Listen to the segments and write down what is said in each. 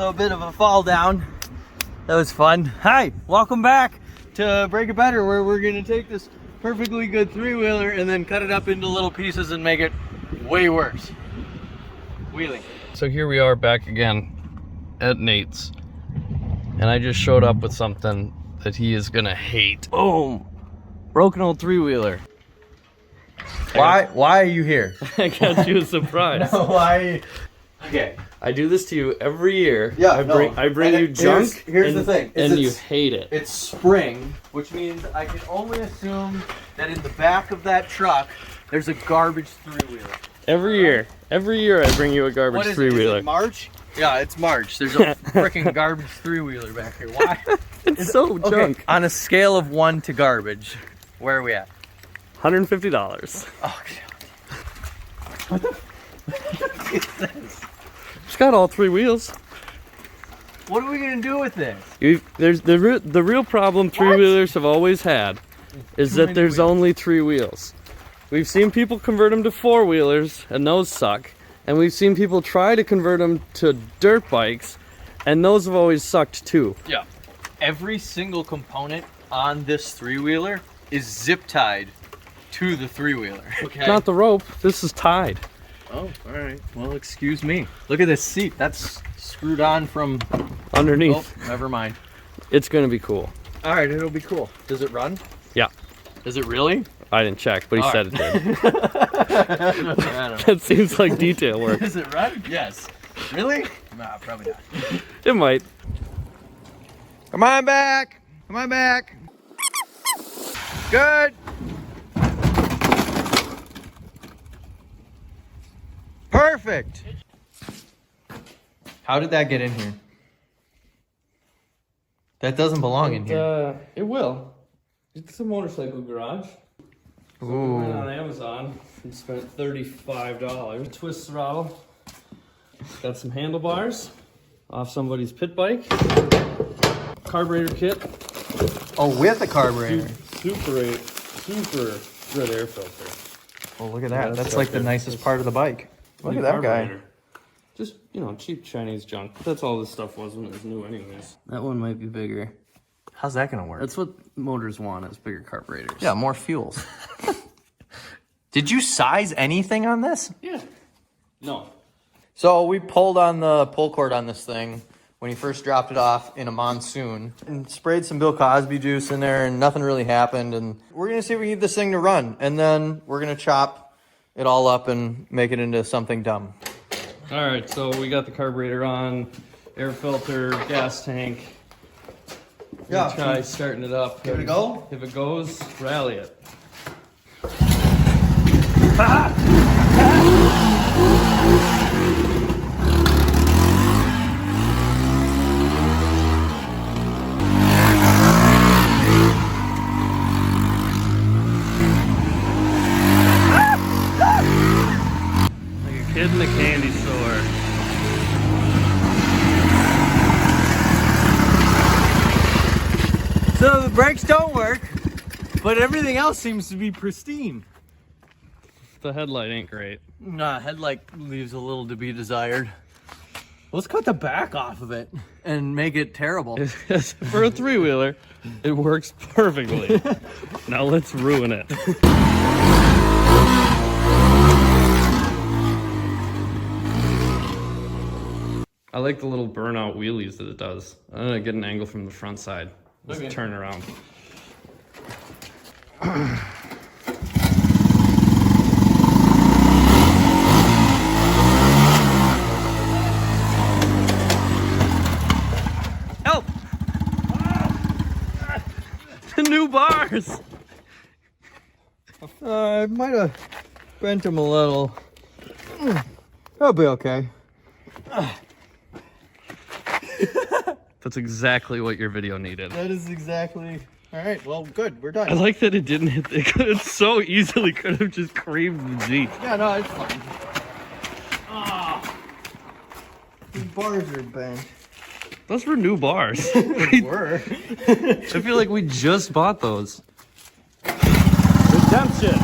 little bit of a fall down. That was fun. Hi, welcome back to Break It Better, where we're gonna take this perfectly good three-wheeler and then cut it up into little pieces and make it way worse. Wheeling. So here we are back again at Nate's, and I just showed up with something that he is gonna hate. Boom! Broken old three-wheeler. Why are you here? I got you a surprise. No, why? Okay. I do this to you every year. Yeah, I bring you junk. Here's the thing. And you hate it. It's spring, which means I can only assume that in the back of that truck, there's a garbage three-wheeler. Every year I bring you a garbage three-wheeler. Is it March? Yeah, it's March. There's a freaking garbage three-wheeler back here. Why? It's so junk. Okay, on a scale of 1 to garbage, where are we at? $150. Oh, what the fuck is this? It's got all three wheels. What are we gonna do with this? There's the real problem three-wheelers have always had is that there's only three wheels. We've seen people convert them to four-wheelers, and those suck. And we've seen people try to convert them to dirt bikes, and those have always sucked too. Yeah. Every single component on this three-wheeler is zip-tied to the three-wheeler. Okay. Not the rope. This is tied. Oh, all right. Well, excuse me. Look at this seat. That's screwed on from Underneath. Oh, never mind. It's gonna be cool. All right, it'll be cool. Does it run? Yeah. Does it really? I didn't check, but he said it did. I don't know. That seems like detail work. Does it run? Yes. Really? Nah, probably not. It might. Come on back. Come on back. Good. Perfect. How did that get in here? That doesn't belong in here. It will. It's a motorcycle garage. So we went on Amazon and spent $35. Twist throttle. Got some handlebars off somebody's pit bike. Carburetor kit. Oh, with a carburetor. Super good air filter. Oh, look at that. That's like the nicest part of the bike. Look at that guy. Just, cheap Chinese junk. But that's all this stuff was when it was new anyways. That one might be bigger. How's that gonna work? That's what motors want, is bigger carburetors. Yeah, more fuels. Did you size anything on this? Yeah. No. So we pulled on the pull cord on this thing when he first dropped it off in a monsoon and sprayed some Bill Cosby juice in there, and nothing really happened. And we're gonna see if we can get this thing to run, and then we're gonna chop it all up and make it into something dumb. All right, so we got the carburetor on, air filter, gas tank. Yeah. Try starting it up. Give it a go? If it goes, rally it. Like a kid in a candy store. So the brakes don't work, but everything else seems to be pristine. The headlight ain't great. Nah, headlight leaves a little to be desired. Let's cut the back off of it and make it terrible. For a three-wheeler, it works perfectly. Now let's ruin it. I like the little burnout wheelies that it does. I'm gonna get an angle from the front side. Just turn around. Help! The new bars! I might have bent him a little. That'll be okay. That's exactly what your video needed. That is exactly. All right, well, good. We're done. I like that it didn't hit the... It so easily could have just creamed the Jeep. Yeah, no, it's fine. The bars are bent. Those were new bars. They were. I feel like we just bought those. Redemption!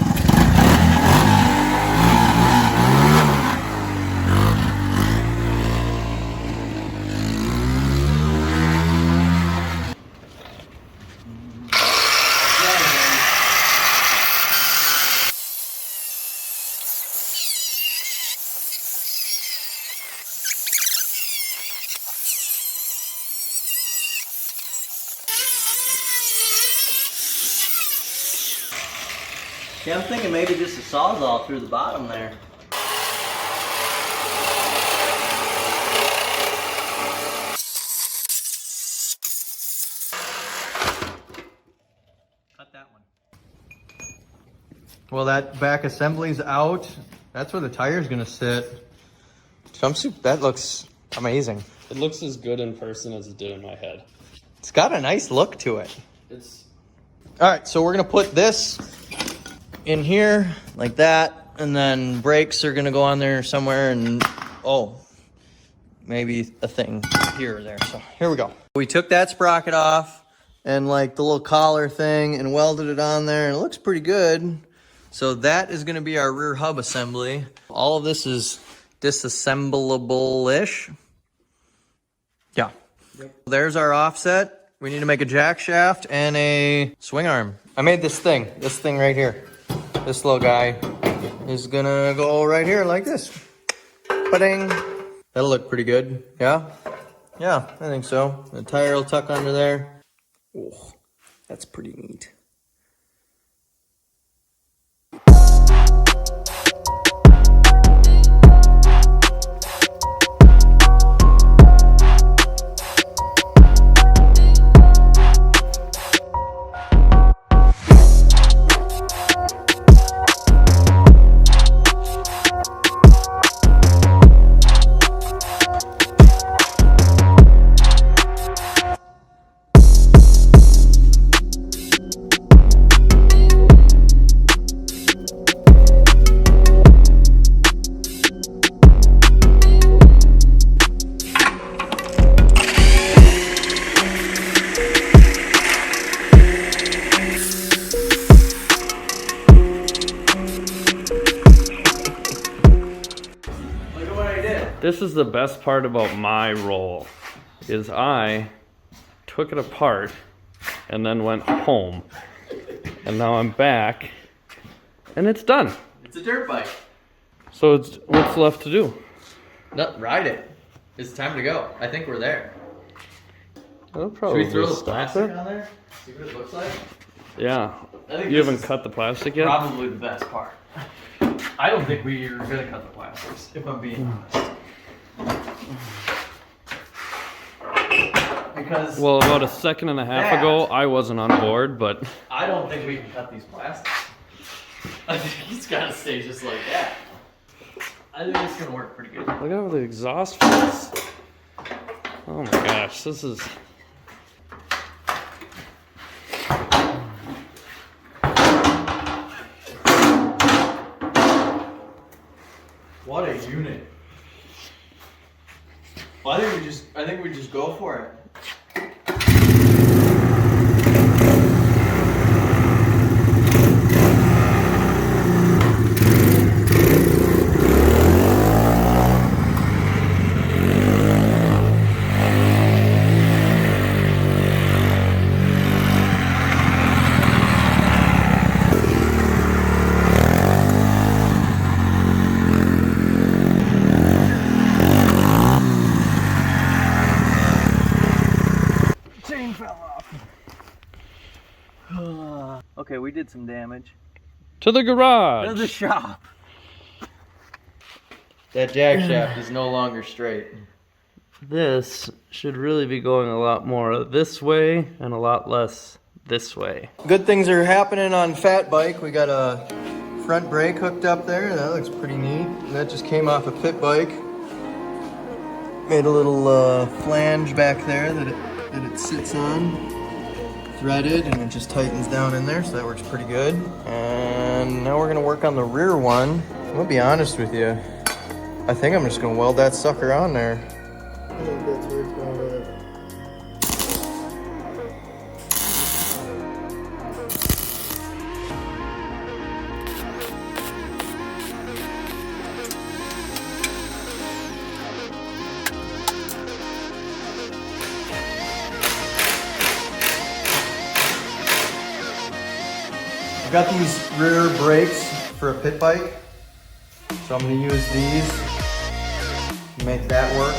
Yeah, I'm thinking maybe just a sawzall through the bottom there. Cut that one. Well, that back assembly's out. That's where the tire's gonna sit. Jumpsuit, that looks amazing. It looks as good in person as it did in my head. It's got a nice look to it. It's All right, so we're gonna put this in here like that, and then brakes are gonna go on there somewhere, and maybe a thing here or there. So here we go. We took that sprocket off and like the little collar thing and welded it on there, and it looks pretty good. So that is gonna be our rear hub assembly. All of this is disassemblable-ish. Yeah. Yep. There's our offset. We need to make a jack shaft and a swing arm. I made this thing right here. This little guy is gonna go right here like this. Ba-ding. That'll look pretty good, yeah? Yeah, I think so. The tire will tuck under there. Oh, that's pretty neat. This is the best part about my roll, is I took it apart and then went home. And now I'm back and it's done. It's a dirt bike. So what's left to do? No, ride it. It's time to go. I think we're there. I'll probably Should we throw the stop plastic it. on there? See what it looks like? Yeah. I think You this haven't is cut the plastic yet? Probably the best part. I don't think we're gonna cut the plastics, if I'm being honest. Because Well, about a second and a half ago, I wasn't on board, but I don't think we can cut these plastics. I think it's gotta stay just like that. I think it's gonna work pretty good. look at how the exhaust feels. Oh my gosh, this is... What a unit. Well, I think we just go for it. Okay, we did some damage. To the garage! To the shop. That jack shaft is no longer straight. This should really be going a lot more this way and a lot less this way. Good things are happening on Fat Bike. We got a front brake hooked up there. That looks pretty neat. That just came off a pit bike. Made a little flange back there that it sits on. Threaded, and it just tightens down in there, so that works pretty good. And now we're gonna work on the rear one. I'm gonna be honest with you. I think I'm just gonna weld that sucker on there. I think that's where it's going at. I've got these rear brakes for a pit bike, so I'm going to use these to make that work,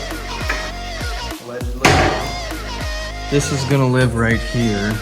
allegedly. This is going to live right here.